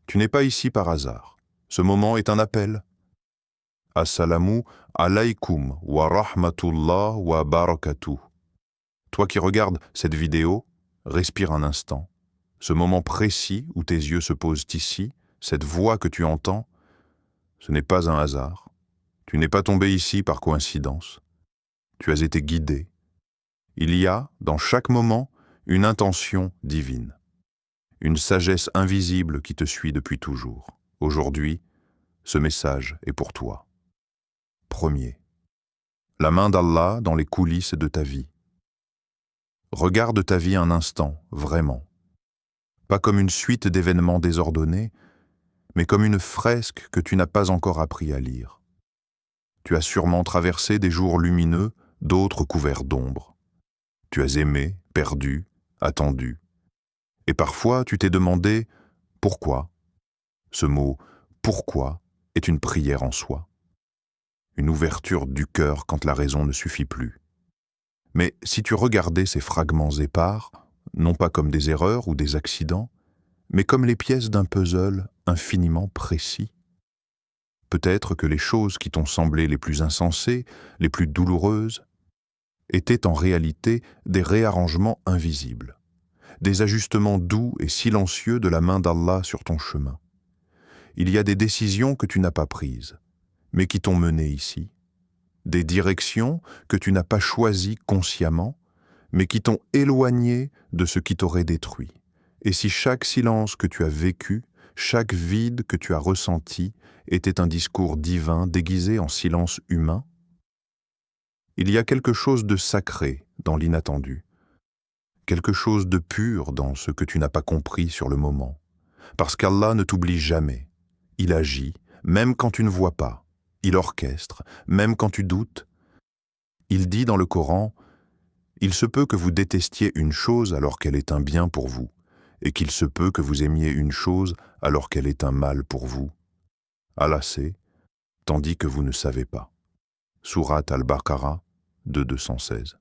Tu n'es pas ici par hasard. Ce moment est un appel. Assalamu alaykum wa rahmatullah wa barakatuh. Toi qui regardes cette vidéo, respire un instant. Ce moment précis où tes yeux se posent ici, cette voix que tu entends, ce n'est pas un hasard. Tu n'es pas tombé ici par coïncidence. Tu as été guidé. Il y a, dans chaque moment, une intention divine. Une sagesse invisible qui te suit depuis toujours. Aujourd'hui, ce message est pour toi. Premier, la main d'Allah dans les coulisses de ta vie. Regarde ta vie un instant, vraiment. Pas comme une suite d'événements désordonnés, mais comme une fresque que tu n'as pas encore appris à lire. Tu as sûrement traversé des jours lumineux, d'autres couverts d'ombre. Tu as aimé, perdu, attendu. Et parfois, tu t'es demandé « pourquoi ?» Ce mot « pourquoi » est une prière en soi. Une ouverture du cœur quand la raison ne suffit plus. Mais si tu regardais ces fragments épars, non pas comme des erreurs ou des accidents, mais comme les pièces d'un puzzle infiniment précis, peut-être que les choses qui t'ont semblé les plus insensées, les plus douloureuses, étaient en réalité des réarrangements invisibles, des ajustements doux et silencieux de la main d'Allah sur ton chemin. Il y a des décisions que tu n'as pas prises, mais qui t'ont mené ici, des directions que tu n'as pas choisies consciemment, mais qui t'ont éloigné de ce qui t'aurait détruit. Et si chaque silence que tu as vécu, chaque vide que tu as ressenti était un discours divin déguisé en silence humain, il y a quelque chose de sacré dans l'inattendu, quelque chose de pur dans ce que tu n'as pas compris sur le moment, parce qu'Allah ne t'oublie jamais. Il agit, même quand tu ne vois pas. Il orchestre, même quand tu doutes. Il dit dans le Coran, « Il se peut que vous détestiez une chose alors qu'elle est un bien pour vous, et qu'il se peut que vous aimiez une chose alors qu'elle est un mal pour vous. Allah sait, tandis que vous ne savez pas. » Sourate Al-Baqarah 2:216.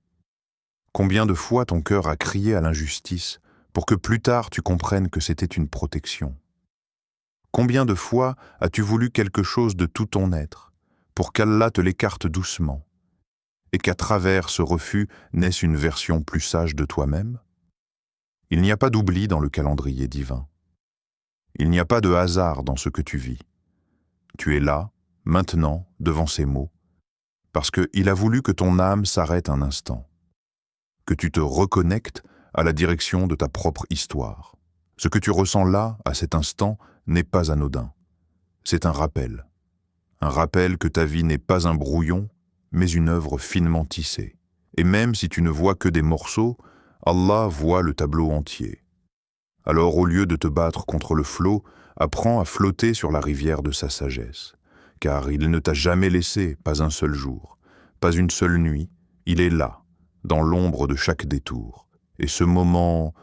Combien de fois ton cœur a crié à l'injustice pour que plus tard tu comprennes que c'était une protection? Combien de fois as-tu voulu quelque chose de tout ton être pour qu'Allah te l'écarte doucement et qu'à travers ce refus naisse une version plus sage de toi-même? Il n'y a pas d'oubli dans le calendrier divin. Il n'y a pas de hasard dans ce que tu vis. Tu es là, maintenant, devant ces mots, parce qu'il a voulu que ton âme s'arrête un instant, que tu te reconnectes à la direction de ta propre histoire. Ce que tu ressens là, à cet instant, n'est pas anodin. C'est un rappel que ta vie n'est pas un brouillon, mais une œuvre finement tissée. Et même si tu ne vois que des morceaux, Allah voit le tableau entier. Alors au lieu de te battre contre le flot, apprends à flotter sur la rivière de sa sagesse. Car il ne t'a jamais laissé, pas un seul jour, pas une seule nuit, il est là, dans l'ombre de chaque détour. Et ce moment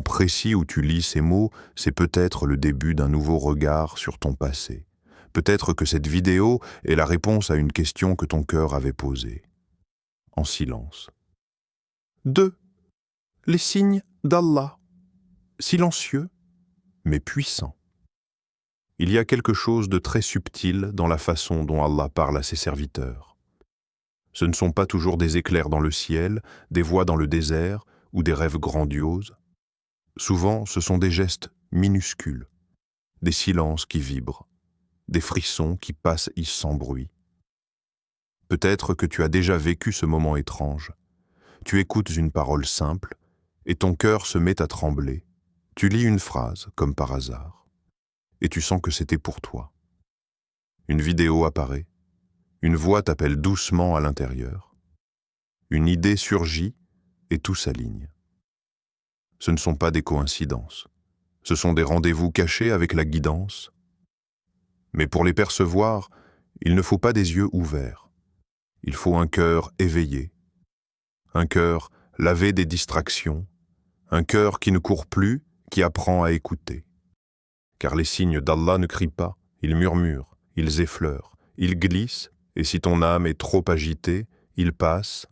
précis où tu lis ces mots, c'est peut-être le début d'un nouveau regard sur ton passé. Peut-être que cette vidéo est la réponse à une question que ton cœur avait posée. En silence. 2. Les signes d'Allah. Silencieux, mais puissants. Il y a quelque chose de très subtil dans la façon dont Allah parle à ses serviteurs. Ce ne sont pas toujours des éclairs dans le ciel, des voix dans le désert ou des rêves grandioses. Souvent, ce sont des gestes minuscules, des silences qui vibrent, des frissons qui passent sans bruit. Peut-être que tu as déjà vécu ce moment étrange. Tu écoutes une parole simple et ton cœur se met à trembler. Tu lis une phrase, comme par hasard, et tu sens que c'était pour toi. Une vidéo apparaît, une voix t'appelle doucement à l'intérieur. Une idée surgit et tout s'aligne. Ce ne sont pas des coïncidences. Ce sont des rendez-vous cachés avec la guidance. Mais pour les percevoir, il ne faut pas des yeux ouverts. Il faut un cœur éveillé, un cœur lavé des distractions, un cœur qui ne court plus, qui apprend à écouter. Car les signes d'Allah ne crient pas, ils murmurent, ils effleurent, ils glissent, et si ton âme est trop agitée, ils passent,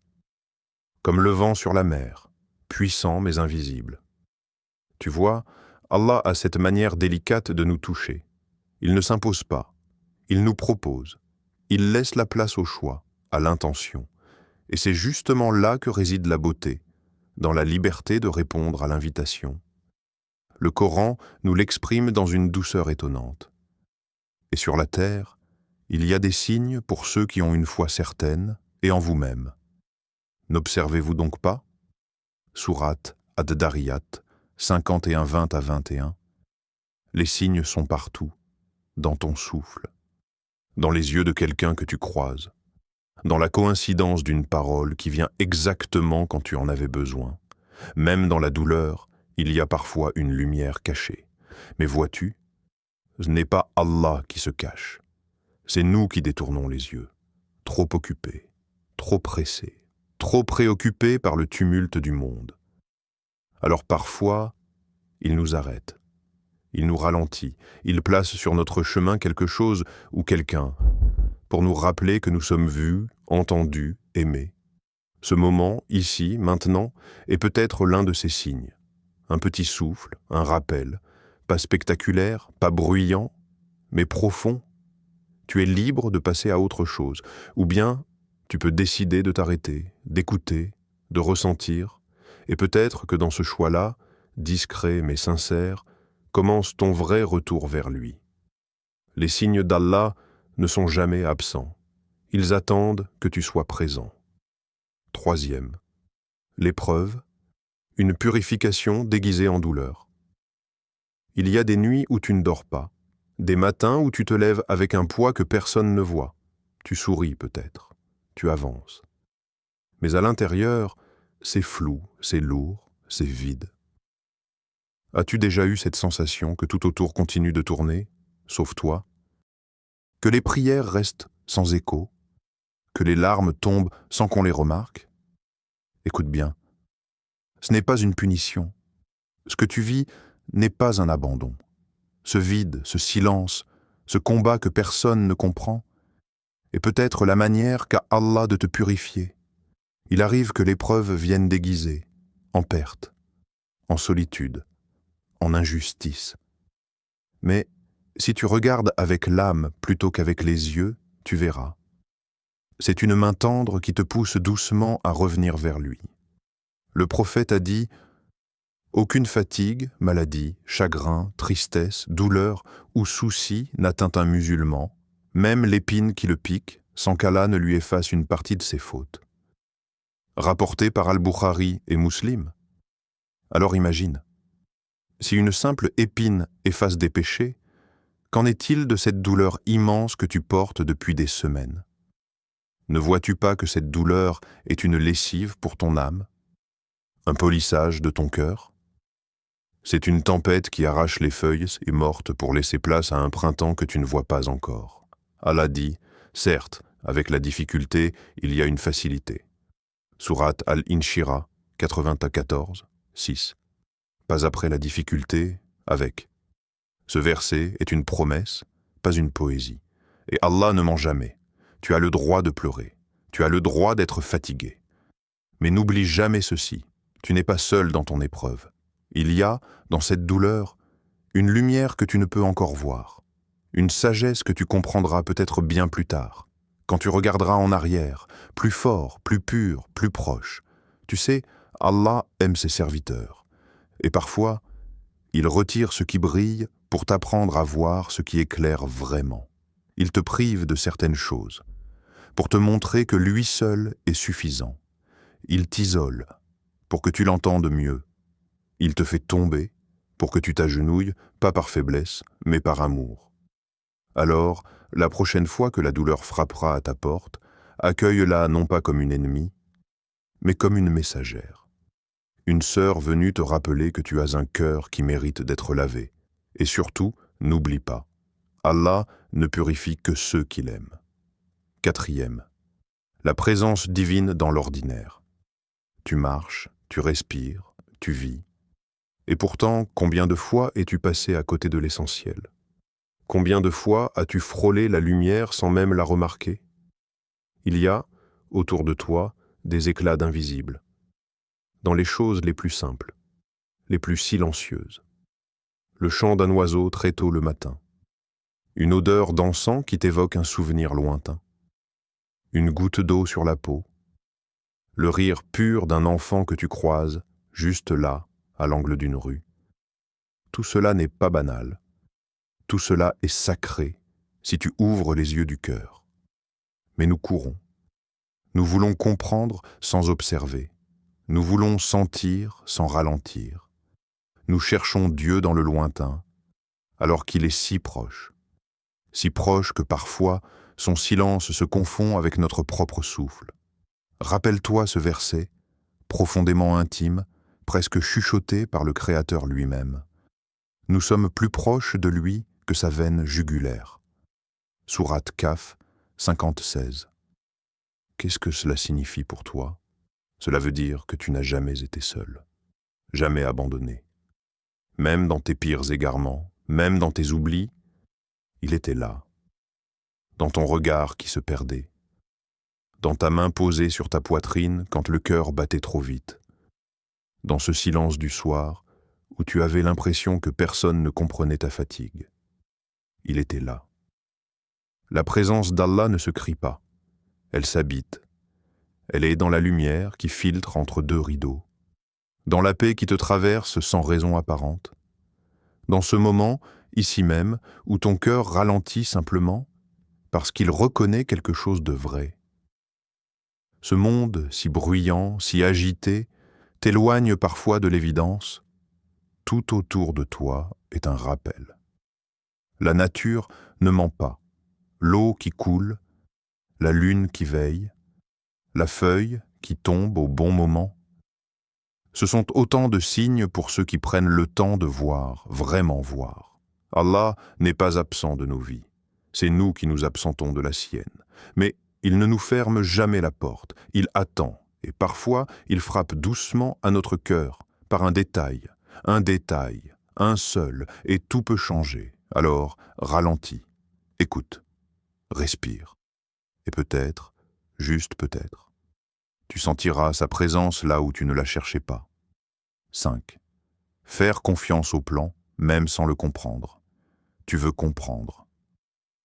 comme le vent sur la mer, puissant mais invisible. Tu vois, Allah a cette manière délicate de nous toucher. Il ne s'impose pas, il nous propose, il laisse la place au choix, à l'intention. Et c'est justement là que réside la beauté, dans la liberté de répondre à l'invitation. Le Coran nous l'exprime dans une douceur étonnante. Et sur la terre, il y a des signes pour ceux qui ont une foi certaine et en vous-même. N'observez-vous donc pas? Sourate Ad-Dariyat, 51-20 à 21. Les signes sont partout, dans ton souffle, dans les yeux de quelqu'un que tu croises, dans la coïncidence d'une parole qui vient exactement quand tu en avais besoin. Même dans la douleur, il y a parfois une lumière cachée. Mais vois-tu, ce n'est pas Allah qui se cache. C'est nous qui détournons les yeux, trop occupés, trop pressés, trop préoccupés par le tumulte du monde. Alors parfois, il nous arrête, il nous ralentit, il place sur notre chemin quelque chose ou quelqu'un, pour nous rappeler que nous sommes vus, entendus, aimés. Ce moment, ici, maintenant, est peut-être l'un de ces signes. Un petit souffle, un rappel, pas spectaculaire, pas bruyant, mais profond. Tu es libre de passer à autre chose, ou bien tu peux décider de t'arrêter, d'écouter, de ressentir, et peut-être que dans ce choix-là, discret mais sincère, commence ton vrai retour vers lui. Les signes d'Allah ne sont jamais absents. Ils attendent que tu sois présent. Troisième, l'épreuve, une purification déguisée en douleur. Il y a des nuits où tu ne dors pas, des matins où tu te lèves avec un poids que personne ne voit. Tu souris peut-être, tu avances. Mais à l'intérieur, c'est flou, c'est lourd, c'est vide. As-tu déjà eu cette sensation que tout autour continue de tourner, sauf toi? Que les prières restent sans écho? Que les larmes tombent sans qu'on les remarque? Écoute bien, ce n'est pas une punition. Ce que tu vis n'est pas un abandon. Ce vide, ce silence, ce combat que personne ne comprend, est peut-être la manière qu'a Allah de te purifier. Il arrive que l'épreuve vienne déguisée, en perte, en solitude, en injustice. Mais si tu regardes avec l'âme plutôt qu'avec les yeux, tu verras. C'est une main tendre qui te pousse doucement à revenir vers lui. Le prophète a dit « Aucune fatigue, maladie, chagrin, tristesse, douleur ou souci n'atteint un musulman, même l'épine qui le pique, sans qu'Allah ne lui efface une partie de ses fautes. » Rapporté par Al-Bukhari et Muslim. Alors imagine, si une simple épine efface des péchés, qu'en est-il de cette douleur immense que tu portes depuis des semaines? Ne vois-tu pas que cette douleur est une lessive pour ton âme? Un polissage de ton cœur? C'est une tempête qui arrache les feuilles et mortes pour laisser place à un printemps que tu ne vois pas encore. Allah dit, certes, avec la difficulté, il y a une facilité. Sourate Al-Inshirah, 94, 6. Pas après la difficulté, avec. Ce verset est une promesse, pas une poésie. Et Allah ne ment jamais. Tu as le droit de pleurer. Tu as le droit d'être fatigué. Mais n'oublie jamais ceci. Tu n'es pas seul dans ton épreuve. Il y a, dans cette douleur, une lumière que tu ne peux encore voir. Une sagesse que tu comprendras peut-être bien plus tard. Quand tu regarderas en arrière, plus fort, plus pur, plus proche. Tu sais, Allah aime ses serviteurs. Et parfois, il retire ce qui brille pour t'apprendre à voir ce qui éclaire vraiment. Il te prive de certaines choses, pour te montrer que lui seul est suffisant. Il t'isole, pour que tu l'entendes mieux. Il te fait tomber, pour que tu t'agenouilles, pas par faiblesse, mais par amour. Alors, la prochaine fois que la douleur frappera à ta porte, accueille-la non pas comme une ennemie, mais comme une messagère. Une sœur venue te rappeler que tu as un cœur qui mérite d'être lavé. Et surtout, n'oublie pas, Allah ne purifie que ceux qu'il aime. Quatrième, la présence divine dans l'ordinaire. Tu marches, tu respires, tu vis. Et pourtant, combien de fois es-tu passé à côté de l'essentiel? Combien de fois as-tu frôlé la lumière sans même la remarquer? Il y a, autour de toi, des éclats d'invisibles. Dans les choses les plus simples, les plus silencieuses. le chant d'un oiseau très tôt le matin, une odeur d'encens qui t'évoque un souvenir lointain, une goutte d'eau sur la peau, le rire pur d'un enfant que tu croises, juste là, à l'angle d'une rue. Tout cela n'est pas banal, tout cela est sacré si tu ouvres les yeux du cœur. Mais nous courons, nous voulons comprendre sans observer, nous voulons sentir sans ralentir. Nous cherchons Dieu dans le lointain, alors qu'il est si proche que parfois son silence se confond avec notre propre souffle. Rappelle-toi ce verset, profondément intime, presque chuchoté par le Créateur lui-même. Nous sommes plus proches de lui que sa veine jugulaire. Sourate Kaf 50-16. Qu'est-ce que cela signifie pour toi? Cela veut dire que tu n'as jamais été seul, jamais abandonné. Même dans tes pires égarements, même dans tes oublis, il était là, dans ton regard qui se perdait, dans ta main posée sur ta poitrine quand le cœur battait trop vite, dans ce silence du soir où tu avais l'impression que personne ne comprenait ta fatigue. Il était là. La présence d'Allah ne se crie pas, elle s'habite. Elle est dans la lumière qui filtre entre deux rideaux, dans la paix qui te traverse sans raison apparente, dans ce moment, ici même, où ton cœur ralentit simplement parce qu'il reconnaît quelque chose de vrai. Ce monde, si bruyant, si agité, t'éloigne parfois de l'évidence. Tout autour de toi est un rappel. La nature ne ment pas. L'eau qui coule, la lune qui veille, la feuille qui tombe au bon moment. Ce sont autant de signes pour ceux qui prennent le temps de voir, vraiment voir. Allah n'est pas absent de nos vies. C'est nous qui nous absentons de la sienne. Mais il ne nous ferme jamais la porte. Il attend. Et parfois, il frappe doucement à notre cœur, par un détail, un seul, et tout peut changer. Alors, ralentis, écoute, respire. Et peut-être, juste peut-être, tu sentiras sa présence là où tu ne la cherchais pas. 5. Faire confiance au plan, même sans le comprendre. Tu veux comprendre.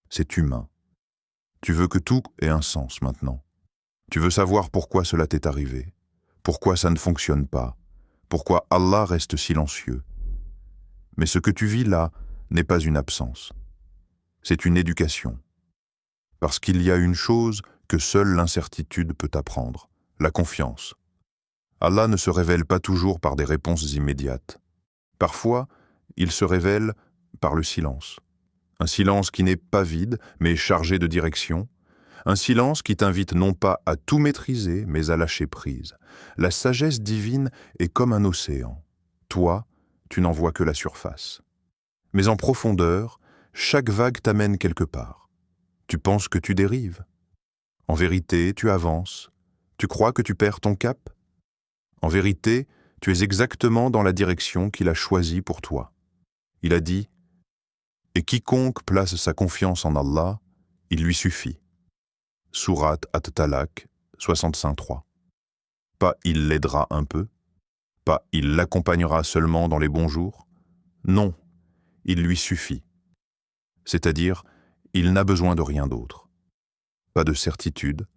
C'est humain. Tu veux que tout ait un sens maintenant. Tu veux savoir pourquoi cela t'est arrivé, pourquoi ça ne fonctionne pas, pourquoi Allah reste silencieux. Mais ce que tu vis là n'est pas une absence. C'est une éducation. Parce qu'il y a une chose que seule l'incertitude peut apprendre, la confiance. Allah ne se révèle pas toujours par des réponses immédiates. Parfois, il se révèle par le silence. Un silence qui n'est pas vide, mais chargé de direction. Un silence qui t'invite non pas à tout maîtriser, mais à lâcher prise. La sagesse divine est comme un océan. Toi, tu n'en vois que la surface. Mais en profondeur, chaque vague t'amène quelque part. Tu penses que tu dérives. En vérité, tu avances. Tu crois que tu perds ton cap. En vérité, tu es exactement dans la direction qu'il a choisie pour toi. Il a dit « Et quiconque place sa confiance en Allah, il lui suffit. » Sourate At-Talaq 65.3. Pas il l'aidera un peu, pas il l'accompagnera seulement dans les bons jours. Non, il lui suffit. C'est-à-dire, il n'a besoin de rien d'autre. Pas de certitude,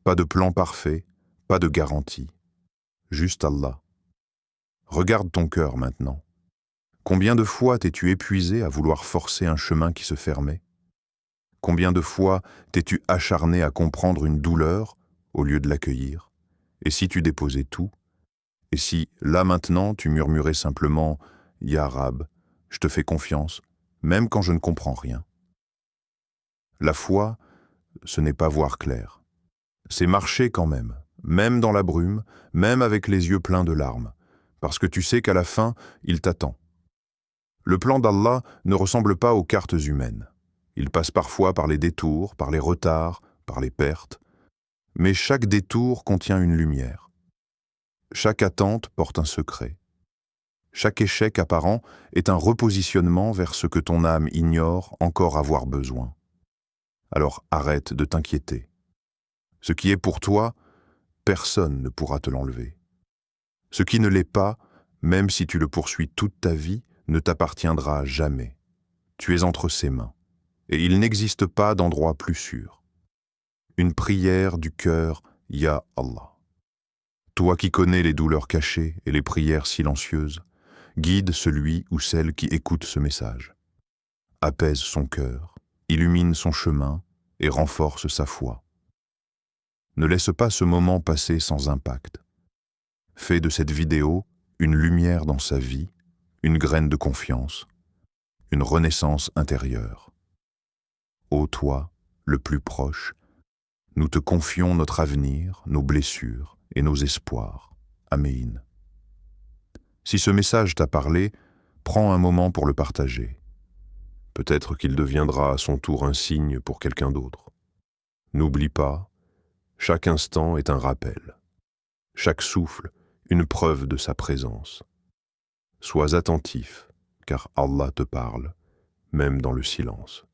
pas de plan parfait, pas de garantie. Juste Allah. Regarde ton cœur maintenant. Combien de fois t'es-tu épuisé à vouloir forcer un chemin qui se fermait? Combien de fois t'es-tu acharné à comprendre une douleur au lieu de l'accueillir? Et si tu déposais tout? Et si, là maintenant, tu murmurais simplement « Ya Rab, je te fais confiance, même quand je ne comprends rien ». La foi, ce n'est pas voir clair. C'est marcher quand même dans la brume, même avec les yeux pleins de larmes, parce que tu sais qu'à la fin, il t'attend. Le plan d'Allah ne ressemble pas aux cartes humaines. Il passe parfois par les détours, par les retards, par les pertes. Mais chaque détour contient une lumière. Chaque attente porte un secret. Chaque échec apparent est un repositionnement vers ce que ton âme ignore encore avoir besoin. Alors arrête de t'inquiéter. Ce qui est pour toi, personne ne pourra te l'enlever. Ce qui ne l'est pas, même si tu le poursuis toute ta vie, ne t'appartiendra jamais. Tu es entre ses mains, et il n'existe pas d'endroit plus sûr. Une prière du cœur, Ya Allah. Toi qui connais les douleurs cachées et les prières silencieuses, guide celui ou celle qui écoute ce message. Apaise son cœur, illumine son chemin et renforce sa foi. Ne laisse pas ce moment passer sans impact. Fais de cette vidéo une lumière dans sa vie, une graine de confiance, une renaissance intérieure. Ô toi, le plus proche, nous te confions notre avenir, nos blessures et nos espoirs. Amen. Si ce message t'a parlé, prends un moment pour le partager. Peut-être qu'il deviendra à son tour un signe pour quelqu'un d'autre. N'oublie pas, chaque instant est un rappel. Chaque souffle, une preuve de sa présence. Sois attentif, car Allah te parle, même dans le silence.